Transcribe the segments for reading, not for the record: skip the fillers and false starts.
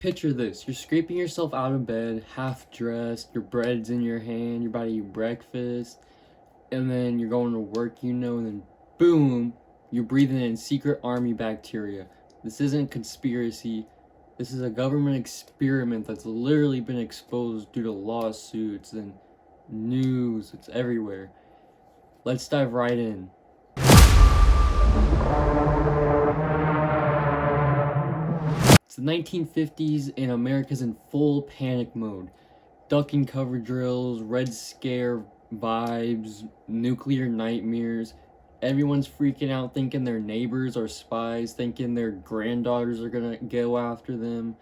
Picture this, you're scraping yourself out of bed, half dressed, your bread's in your hand, you're about to eat breakfast, and then you're going to work, and then boom, you're breathing in secret army bacteria. This isn't conspiracy, this is a government experiment that's literally been exposed due to lawsuits and news, it's everywhere. Let's dive right in. It's the 1950s and America's in full panic mode. Duck and cover drills, Red Scare vibes, nuclear nightmares. Everyone's freaking out thinking their neighbors are spies, thinking their granddaughters are gonna go after them.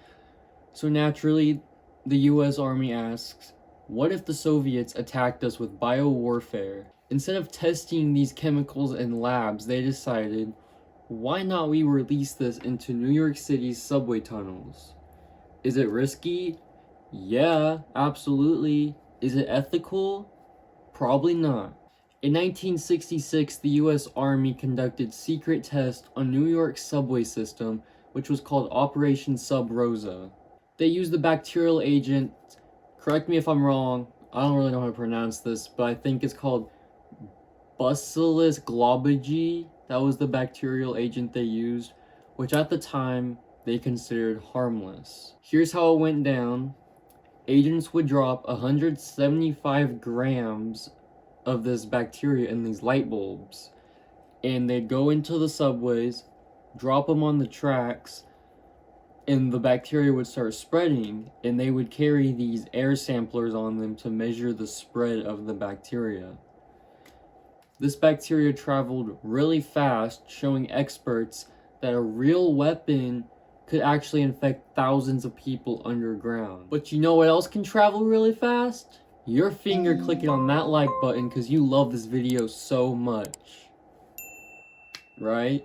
So naturally, the US Army asks, what if the Soviets attacked us with biowarfare? Instead of testing these chemicals in labs, they decided, why not we release this into New York City's subway tunnels? Is it risky? Yeah, absolutely. Is it ethical? Probably not. In 1966, the US Army conducted secret tests on New York's subway system, which was called Operation Sub Rosa. They used the bacterial agent, correct me if I'm wrong, I don't really know how to pronounce this, but I think it's called Bacillus globigi. That was the bacterial agent they used, which at the time they considered harmless. Here's how it went down. Agents would drop 175 grams of this bacteria in these light bulbs, and they'd go into the subways, drop them on the tracks, and the bacteria would start spreading, and they would carry these air samplers on them to measure the spread of the bacteria. This bacteria traveled really fast, showing experts that a real weapon could actually infect thousands of people underground. But you know what else can travel really fast? Your finger clicking on that like button because you love this video so much. Right?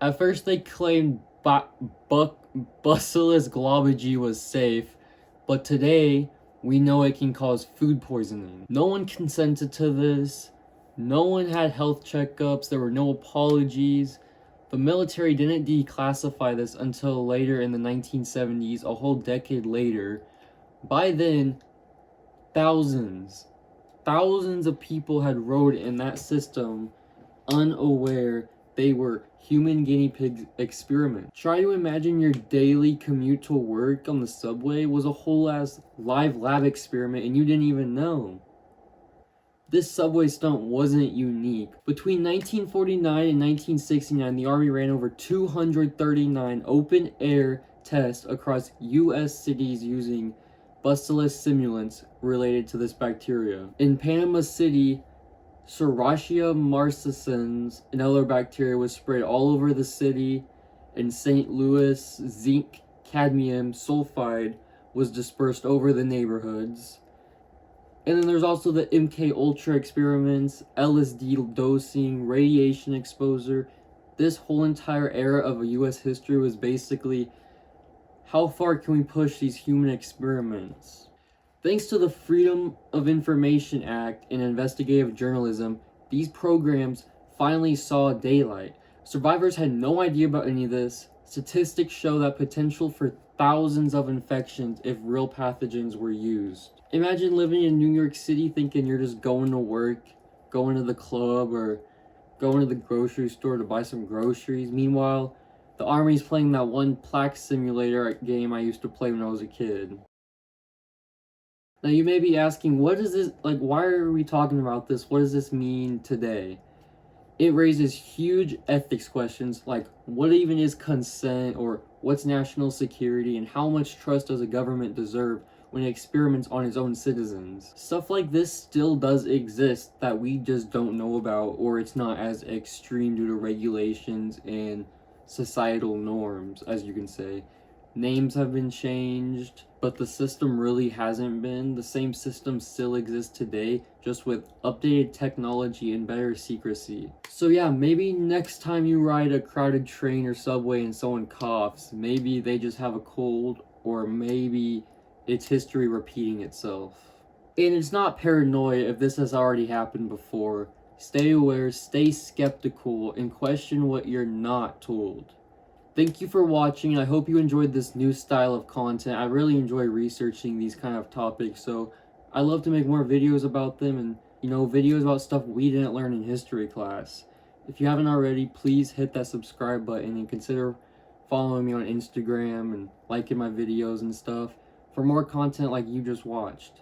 At first they claimed Bacillus globigi was safe, but today we know it can cause food poisoning. No one consented to this. No one had health checkups. There were no apologies. The military didn't declassify this until later in the 1970s, a whole decade later. By then, thousands of people had rode in that system unaware they were human guinea pig experiments. Try to imagine your daily commute to work on the subway was a whole ass live lab experiment and you didn't even know. This subway stunt wasn't unique. Between 1949 and 1969, the Army ran over 239 open-air tests across U.S. cities using Bacillus simulants related to this bacteria. In Panama City, Serratia marcescens, another bacteria, was spread all over the city. In St. Louis, zinc cadmium sulfide was dispersed over the neighborhoods. And then there's also the MK Ultra experiments, LSD dosing, radiation exposure. This whole entire era of US history was basically, how far can we push these human experiments? Thanks to the Freedom of Information Act and investigative journalism, these programs finally saw daylight. Survivors had no idea about any of this. Statistics show that potential for thousands of infections if real pathogens were used. Imagine living in New York City thinking you're just going to work, going to the club, or going to the grocery store to buy some groceries. Meanwhile, the Army's playing that one plaque simulator game I used to play when I was a kid. Now you may be asking, what is this, why are we talking about this? What does this mean today? It raises huge ethics questions like what even is consent, or what's national security, and how much trust does a government deserve when it experiments on its own citizens. Stuff like this still does exist that we just don't know about, or it's not as extreme due to regulations and societal norms, as you can say. Names have been changed, but the system really hasn't been. The same system still exists today, just with updated technology and better secrecy. So yeah, maybe next time you ride a crowded train or subway and someone coughs, maybe they just have a cold, or maybe it's history repeating itself. And it's not paranoia if this has already happened before. Stay aware, stay skeptical, and question what you're not told. Thank you for watching. I hope you enjoyed this new style of content. I really enjoy researching these kind of topics, so I love to make more videos about them and, videos about stuff we didn't learn in history class. If you haven't already, please hit that subscribe button and consider following me on Instagram and liking my videos and stuff for more content like you just watched.